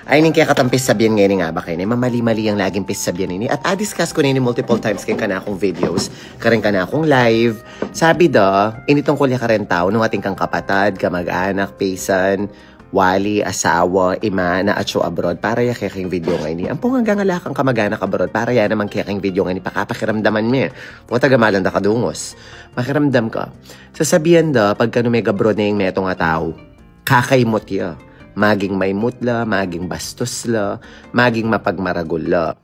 Ay, ning kaya katampis sabihin ngayon nga ba kayo, mamali-mali ang laging pis sabihin ini. At discuss ko na ini multiple times kaya ka na akong videos, karen ka na akong live. Sabi initong kulya ka rin tao, nung ating kang kapatad, kamag-anak, paysan, wali, asawa, ima, na atso abroad, para ya kaking video ngayon ni. Ampong hanggang alakang kamag-anak abroad, para ya naman kaking video ngayon ni, pakapakiramdaman mo eh. Mga tagamalan da kadungos. Makiramdam ka. Sasabihan pagka numeg abroad na yung metong tao, kakaimot ya. Maging may mutla, maging bastos la, maging mapagmaragol la.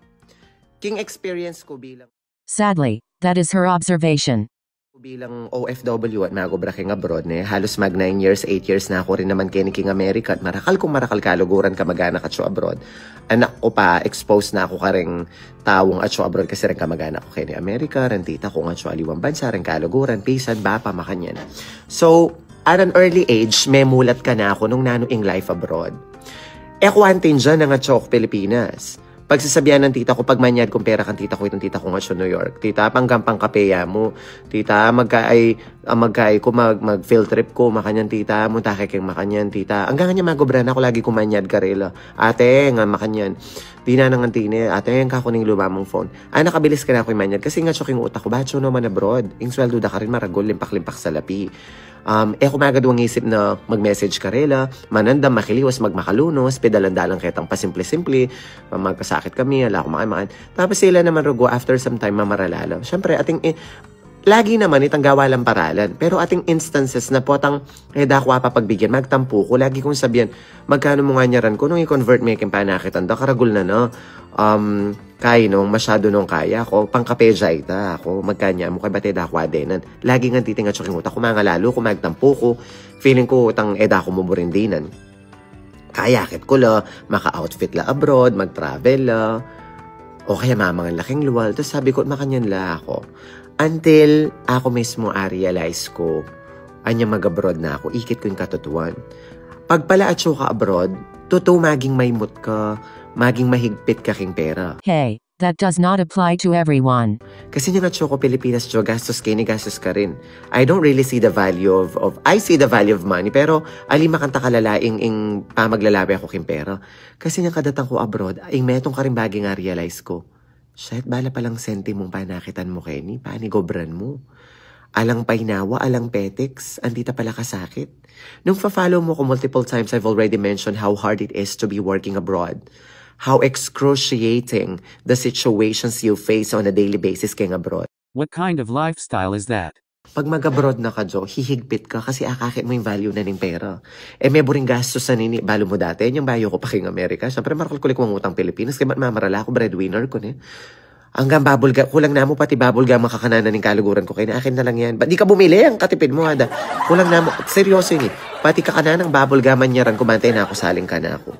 King experience ko bilang... Sadly, that is her observation. Bilang OFW at magobra king abroad halos mag 9 years, 8 years na ako rin naman kini king America at marakal kung marakal kaluguran ka mag-anak at abroad. Anak ko pa, exposed na ako ka ring tawong at abroad kasi rin kamag-anak ko kini America, rin tita ko nga aliwang bansa, rin kaluguran, pisan, bapa, makanyan. So, at an early age, may mulat ka na ako nung nanuing life abroad. Kwantin dyan ng Atsyok, Pilipinas. Pagsasabihan ng tita ko, pag manyad kong pera kang tita ko, itong tita ko nga New York. Tita, panggampang kapeya mo. Tita, magkaay ko, mag-field trip ko, makanyan tita, muntake kang makanyan tita. Hanggang nga magobran ako, lagi kumanyad karela. Ate, nga makanyan. Di na nang antine, ate, nga ako ning lumamang phone. Nakabilis ka na ako yung manyad. Kasi nga yung utak ko, bacho naman abroad. Yung sweldo da ka rin maragol, limpak-limpak sa lapi. Kumagadwang isip na mag-message karela, manandam, makiliwas, magmakalunos, pedalandalang ketang pasimple-simple, magkasakit kami, ala kumakaan. Tapos sila naman rugo, after some time, mamaralala. Siyempre, lagi naman itang gawa lang paralan. Pero ating instances na potang, dako pagbigyan, magtampo ko, lagi kong sabihan, magkano mo nga nyaran ko, nung i-convert mo yung panakitan, karagul na no. Kaya nung masyado nung kaya ako, pangkapeja ita ako, magkanya mo kay bate dako adenan. Lagi nga titingat siya kinguta, kumangalalo, kumagtampo ko, feeling ko utang ko mo burindinan. Kayakit ko la, maka-outfit la abroad, mag-travel la, o kaya mamangan laking luwal. Tapos sabi ko, makanyan la ako. Until ako mismo realize ko, anya mag-abroad na ako, ikit ko yung katutuan. Pag pala atso ka abroad, totoo maging maymut ka, maging mahigpit ka king pera. Hey, that does not apply to everyone. Kasi yung atso ko Pilipinas, gastos kayo, gastos ka rin. I don't really see the value of I see the value of money, pero makanta kalalaing pamaglalabi ako king pera. Kasi yung kadatang ko abroad, metong ka rin bagay nga realize ko. Shit, bala palang senti mong panakitan mo, Kenny. Panigobran mo. Alang painawa, alang petex, andita pala kasakit. Nung fa-follow mo ko multiple times, I've already mentioned how hard it is to be working abroad. How excruciating the situations you face on a daily basis kaya abroad. What kind of lifestyle is that? Pag mag-abroad na ka, hihigpit ka kasi akakit mo yung value na ng pera. May buring gastos sa nini. Balo mo dati, yung bayo ko pa king Amerika. Siyempre, marakal-kulik mong utang Pilipinas. Kaya mamarala ako, breadwinner ko hanggang babulga, kulang na mo pati babulga makakananan ng kaluguran ko. Kaya akin na lang yan. Di ka bumili, ang katipid mo hada. Kulang na mo, seryoso yun pati kakananan ng babulga manyaran, kumantay na ako, saling ka na ako.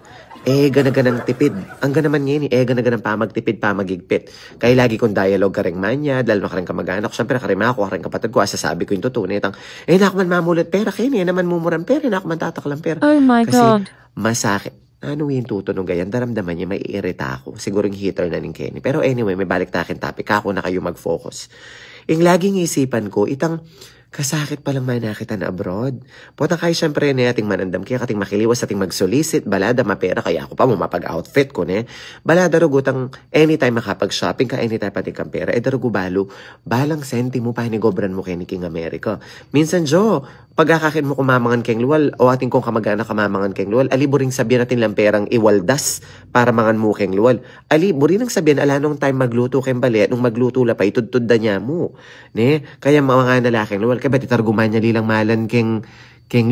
Ganaganang tipid. Ang ganaman ngayon ganaganang pamagtipid, pamagigpit. Kaya lagi kong dialogue ka rin manya, dahil makaring kamag-anak. Siyempre, karima ako, karing kapatid ko, sasabi ko yung totoo na na ako man mamulat pera, kaya naman mumuran pera, na ako man tataklang pera. Oh my God. Kasi masakit. Ano yung tutunog ganyan? Daramdaman niya, may iirita ako. Siguro yung heater na ng Kenny. Pero anyway, may balik takin topic. Ako na kayo mag-focus. Yung laging isipan ko, kasakit palang manakita na abroad. Puta kayo syempre ating manandam kaya kating makiliwas ating mag-solicit, balada mapera kaya ako pa mo mapag-outfit ko balada rugutang anytime makapag-shopping ka, anytime pati kang pera. Darugo balang senti mo pa hinigobran mo kay ni King America. Minsan pagkakakin mo kumamangan keng luwal o ating kong kamag-anak kamamangan keng luwal, aliburing sabihan natin lang perang iwaldas para mangan mo keng luwal. Aliburing ang sabihan alanong time magluto keng bali, nung magluto la pa itudtud da niya mo. Kaya mga nalaking luwal kaya ba't itarguman niya lilang malan keng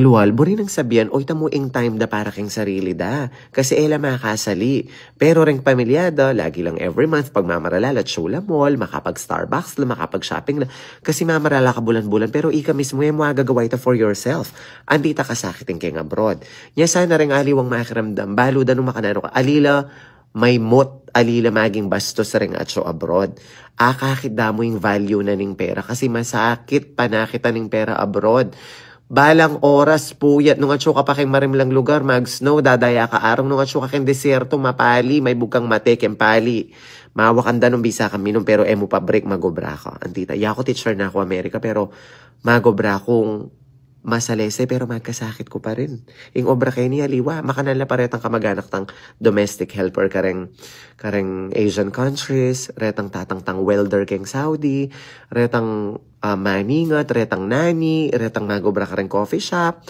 luwal, buri nang sabihan, oy tamuing time da para keng sarili da. Kasi makasali. Pero ring pamilyada, lagi lang every month, pag mamaralala, chula mall, makapag-Starbucks la, makapag-shopping la. Kasi mamarala ka bulan-bulan, pero ika mismo yung magagawa ito for yourself. Andita kasakitin keng abroad. Nya sana ring aliwang makiramdam, balo da nung makanano ka, alila, may alila maging bastos rin atso abroad. Kakit damo yung value na ning pera kasi masakit panakita ning pera abroad. Balang oras puyat nung atso ka pa keng marimlang lugar, mag-snow, dadaya ka arong nung atso ka keng desierto, mapali, may bukang mate, kempali. Mawakanda nung bisa kami nung pero mo pa break magobra ka. Antita, yako teacher na ako Amerika pero magobra kong masalese pero magkasakit ko pa rin. Ing obra kay ni Aliwa, makanala pa retang kamag-anak tang domestic helper kareng Asian countries, retang tatang welder keng Saudi, retang maningat, retang nani, retang magobra kareng coffee shop,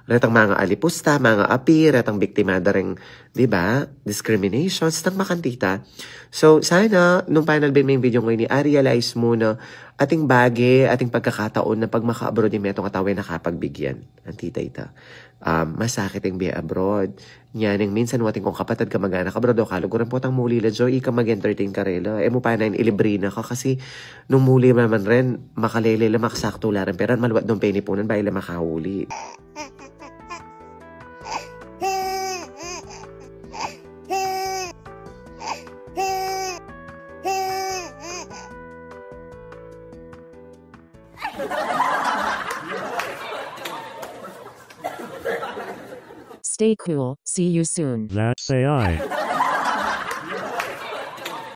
retang mga alipusta, mga api, retang biktimada ring, di ba, discriminations, tang makantita. So, sana, nung panel bin may video ngayon, realize mo na ating bagi, ating pagkakataon na pag maka-abroad yung metong katawin nakapagbigyan. Antita ita. Masakit yung biya abroad. Yan, yung minsan wating kong kapatid ka mag-anak abroad o kaluguran po tang muli la joy, ika mag-entertain ka rela. E mo pa na ilibrina ka kasi nung muli naman rin, makalele la makasakto la rin. Pero maluwat nung penipunan ba ila makahuli. Stay cool. See you soon. That's AI.